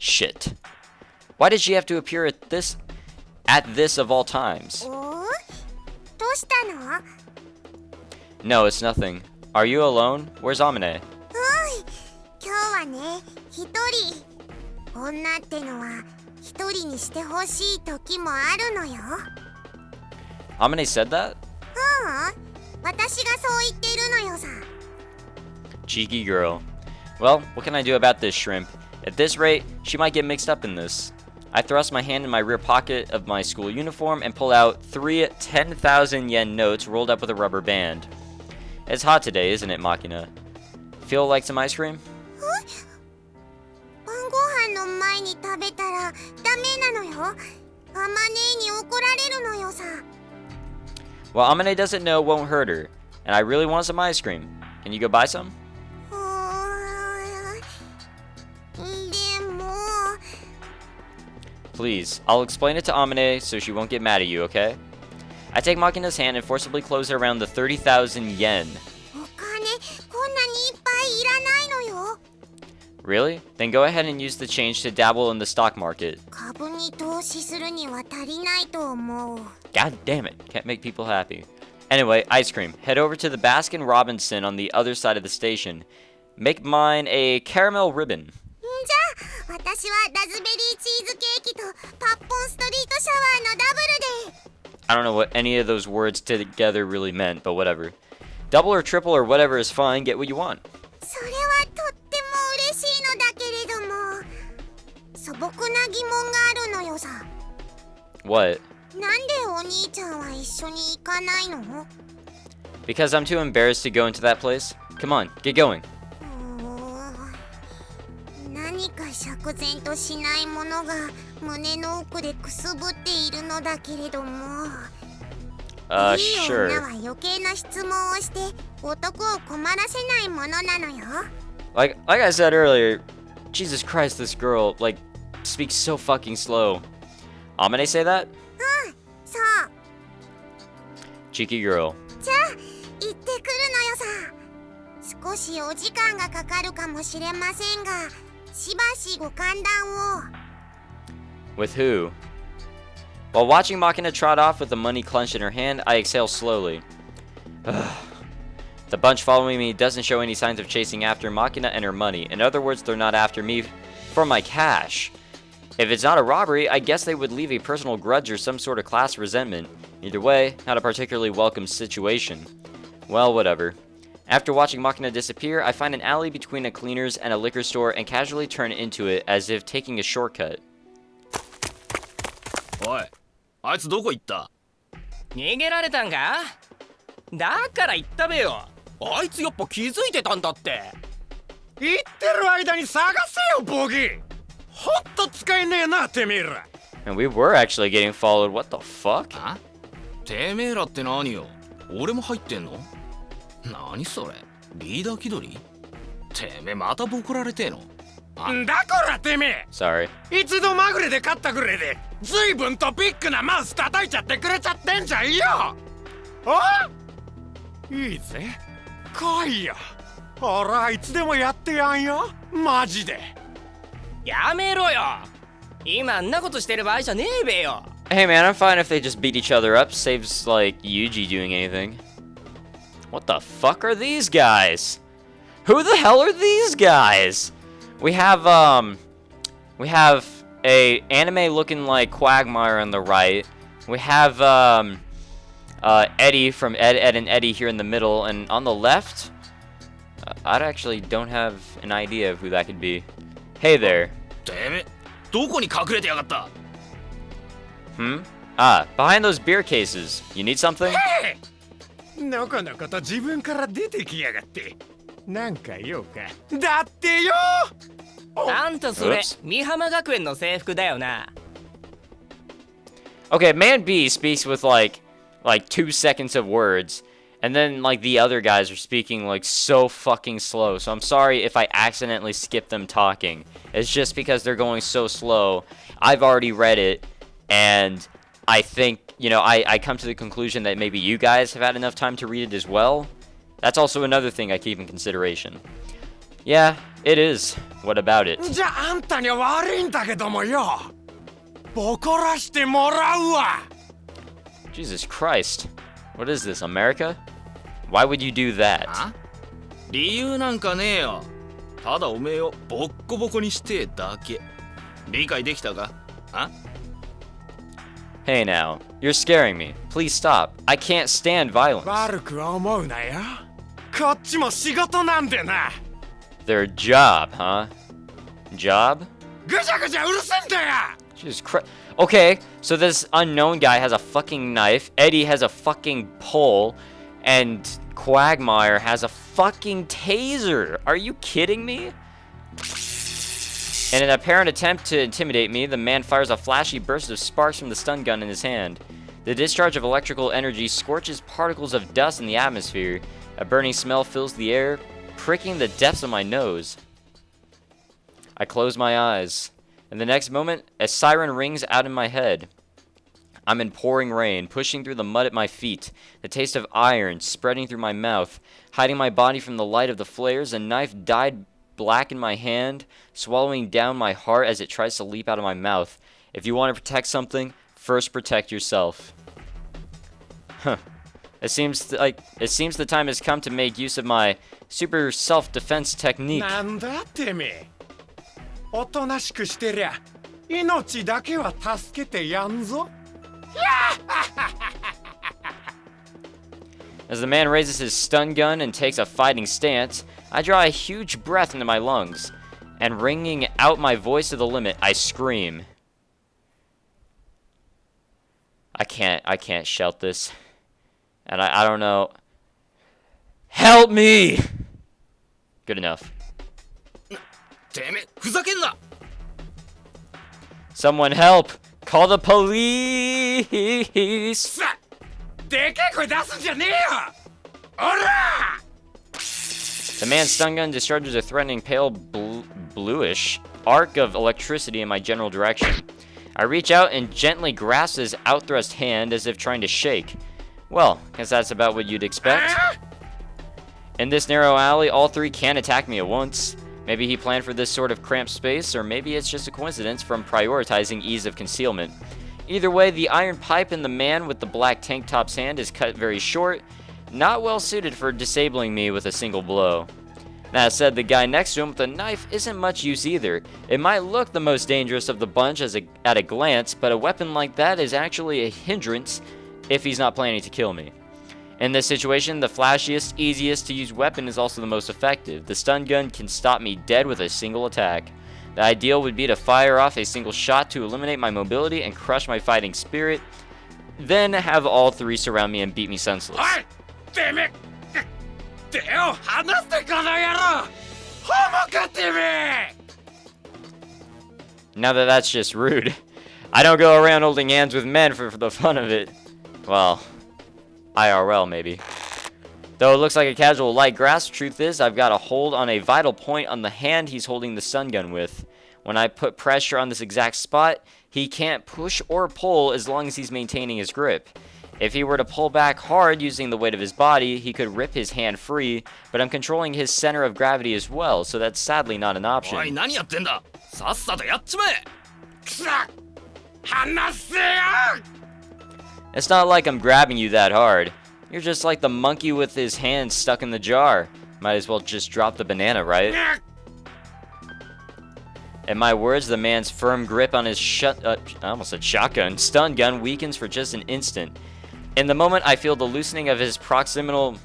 Shit. Why did she have to appear at this of all times? どうしたの？ No, it's nothing. Are you alone? Where's Amane? 今日はね、一人。女ってのは一人にしてほしい時もあるのよ。Amane said that? 私がそう言ってるのよさ。Cheeky girl. Well, what can I do about this shrimp? At this rate, she might get mixed up in this. I thrust my hand in my rear pocket of my school uniform and pull out 3 10,000 yen notes rolled up with a rubber band. It's hot today, isn't it, Makina? Feel like some ice cream? 晩ご飯の前に食べたらダメなのよ。アマネーに怒られるのよさ。Well, Amane doesn't know won't hurt her, and I really want some ice cream. Can you go buy some? でも Please, I'll explain it to Amane so she won't get mad at you, okay? I take Makina's hand and forcibly close it around the 30,000 yen. お金こんなにいっぱいいらないのよ。 Really? Then go ahead and use the change to dabble in the stock market. 株に投資するには足りないと思う。 God damn it, can't make people happy. Anyway, ice cream. Head over to the Baskin Robinson on the other side of the station. Make mine a caramel ribbon. じゃあ私はラズベリーチーズケーキとパッポンストリートシャワーのダブルで。 I don't know what any of those words together really meant, but whatever. Double or triple or whatever is fine, get what you want. それはとっても嬉しいのだけれども素朴な疑問があるのよさ。 What? なんでお兄ちゃんは一緒に行かないの？ Because I'm too embarrassed to go into that place? Come on, get going. 何か釈然としないものが胸の奥でくすぶっているのだけれども、いい女 Sure. は余計な質問をして男を困らせないものなのよ。 Like I said earlier, Jesus Christ, this girl, like, speaks so fucking slow. Amane say that? そう。 Cheeky girl. じゃあ行ってくるのよさ。少しお時間がかかるかもしれませんが、しばしご歓談を。 With who? While watching Makina trot off with the money clenched in her hand, I exhale slowly. The bunch following me doesn't show any signs of chasing after Makina and her money. In other words, they're not after me for my cash. If it's not a robbery, I guess they would leave a personal grudge or some sort of class resentment. Either way, not a particularly welcome situation. Well, whatever. After watching Makina disappear, I find an alley between a cleaner's and a liquor store and casually turn into it as if taking a shortcut. おい、あいつどこ行った？逃げられたんか？だから言ったべよ。あいつやっぱ気づいてたんだって。言ってる間に探せよボギー。ほんと使えねえなてめえら。And we were actually getting followed. What the fuck? あ？てめえらって何よ？俺も入ってんの？何それ？リーダー気取り？てめえまたボコられてえの？んだこらてめえ。 Sorry. 一度まぐれで勝ったぐらいで随分とビッグなマウス叩いちゃってくれちゃってんじゃんよ。あ？いいぜ。来いよ。ほらいつでもやってやんよ。マジで。やめろよ。今あんなことしてる場合じゃねえべよ。 Hey man, I'm fine if they just beat each other up. Saves like Yuji doing anything. What the fuck are these guys? Who the hell are these guys? We have a anime looking like Quagmire on the right. We have Eddie from Ed, Ed and Eddie here in the middle, and on the left, I actually don't have an idea of who that could be. Hey there. てめえどこに隠れてやがった？ Ah, behind those beer cases. You need something? のこのこと自分から出てきやがって。なんか用か。だってよ。あんたそれ Oops. 美浜学園の制服だよな。 Okay, man B speaks with like 2 seconds of words, and then like the other guys are speaking like so fucking slow. So I'm sorry if I accidentally skip them talking. It's just because they're going so slow. I've already read it, and I think, you know, I come to the conclusion that maybe you guys have had enough time to read it as well. That's also another thing I keep in consideration. Yeah, It is. What about it? じゃああんたには悪いんだけどもよ。ボコらしてもらうわ。Jesus Christ. What is this, America? Why would you do that? 理由なんかねえよ。ただおめえをボッコボコにしてえだけ。理解できたか？あ？ Hey now, you're scaring me. Please stop. I can't stand violence. 悪く思うなよ。こっちも仕事なんでな。Their job, huh? Job? ぐちゃぐちゃうるせえんだよ。Jesus Christ. Okay, so this unknown guy has a fucking knife, Eddie has a fucking pole, and Quagmire has a fucking taser. Are you kidding me? In an apparent attempt to intimidate me, the man fires a flashy burst of sparks from the stun gun in his hand. The discharge of electrical energy scorches particles of dust in the atmosphere. A burning smell fills the air, pricking the depths of my nose. I close my eyes. In the next moment, a siren rings out in my head. I'm in pouring rain, pushing through the mud at my feet, the taste of iron spreading through my mouth, hiding my body from the light of the flares, a knife dyed black in my hand, swallowing down my heart as it tries to leap out of my mouth. If you want to protect something, first protect yourself. Huh. It seems the time has come to make use of my super self-defense technique. なんだてめえ。おとなしくしてりゃ、命だけは助けてやんぞ。As the man raises his stun gun and takes a fighting stance, I draw a huge breath into my lungs, and wringing out my voice to the limit, I scream. I can't shout this. And I don't know. Help me! Good enough. てめえふざけんな。 Someone help! Call the police! さ、でけえ声出すんじゃねえよ。おら！ The man's stun gun discharges a threatening pale bluish arc of electricity in my general direction. I reach out and gently grasp his outthrust hand as if trying to shake. Well, guess that's about what you'd expect. In this narrow alley, all three can't attack me at once. Maybe he planned for this sort of cramped space, or maybe it's just a coincidence from prioritizing ease of concealment. Either way, the iron pipe in the man with the black tank top's hand is cut very short, not well suited for disabling me with a single blow. That said, the guy next to him with the knife isn't much use either. It might look the most dangerous of the bunch at a glance, but a weapon like that is actually a hindrance if he's not planning to kill me. In this situation, the flashiest, easiest to use weapon is also the most effective. The stun gun can stop me dead with a single attack. The ideal would be to fire off a single shot to eliminate my mobility and crush my fighting spirit, then have all three surround me and beat me senseless. おい、てめえ、手を離してこの野郎。ホモかてめえ。 Now that's just rude. I don't go around holding hands with men for the fun of it. Well, IRL maybe. Though it looks like a casual light grasp, truth is I've got a hold on a vital point on the hand he's holding the stun gun with. When I put pressure on this exact spot, he can't push or pull as long as he's maintaining his grip. If he were to pull back hard using the weight of his body, he could rip his hand free, but I'm controlling his center of gravity as well, so that's sadly not an おい option. 何やってんだ。さっさとやっちまえ。くそ、離せよ。 It's not like I'm grabbing you that hard. You're just like the monkey with his hand stuck in the jar. Might as well just drop the banana, right? In my words, the man's firm grip on his I almost said shotgun, stun gun weakens for just an instant. In the moment, I feel the loosening of his proximal,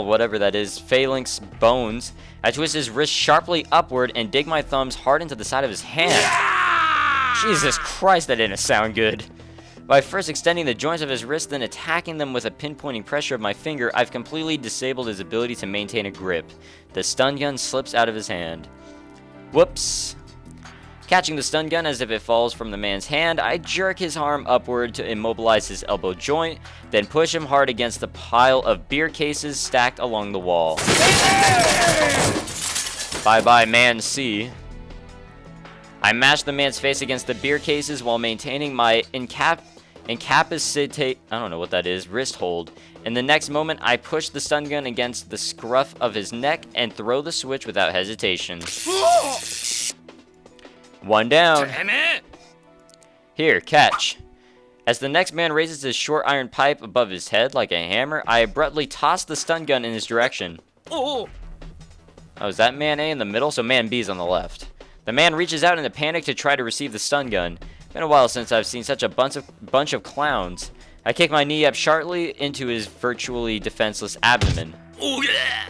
whatever that is, phalanx bones. I twist his wrist sharply upward and dig my thumbs hard into the side of his hand. Jesus Christ, that didn't sound good. By first extending the joints of his wrist, then attacking them with a pinpointing pressure of my finger, I've completely disabled his ability to maintain a grip. The stun gun slips out of his hand. Whoops. Catching the stun gun as if it falls from the man's hand, I jerk his arm upward to immobilize his elbow joint, then push him hard against the pile of beer cases stacked along the wall. Bye-bye, man C. I mash the man's face against the beer cases while maintaining my incapacitate, I don't know what that is, wrist hold. In the next moment, I push the stun gun against the scruff of his neck and throw the switch without hesitation. One down. Here, catch. As the next man raises his short iron pipe above his head like a hammer, I abruptly toss the stun gun in his direction. Oh, is that man A in the middle? So man B is on the left. The man reaches out in a panic to try to receive the stun gun. Been a while since I've seen such a bunch of clowns. I kick my knee up sharply into his virtually defenseless abdomen. Oh, yeah!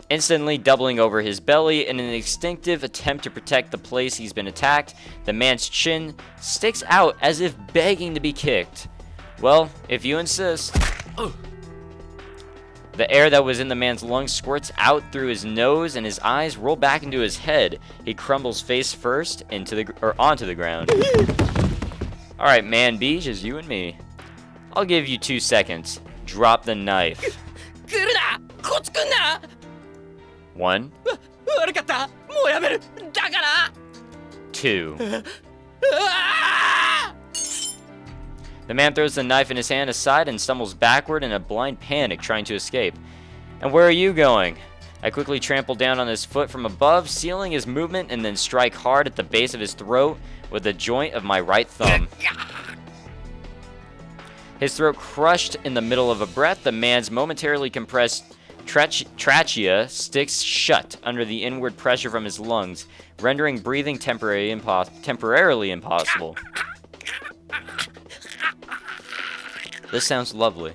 Instantly doubling over his belly in an instinctive attempt to protect the place he's been attacked, the man's chin sticks out as if begging to be kicked. Well, if you insist. The air that was in the man's lungs squirts out through his nose and his eyes roll back into his head. He crumbles face first onto the ground. Alright, man B, just you and me. I'll give you 2 seconds. Drop the knife. 1, 2. The man throws the knife in his hand aside and stumbles backward in a blind panic, trying to escape. And where are you going? I quickly trample down on his foot from above, sealing his movement, and then strike hard at the base of his throat with the joint of my right thumb. His throat crushed in the middle of a breath, the man's momentarily compressed trachea sticks shut under the inward pressure from his lungs, rendering breathing temporarily impossible. This sounds lovely.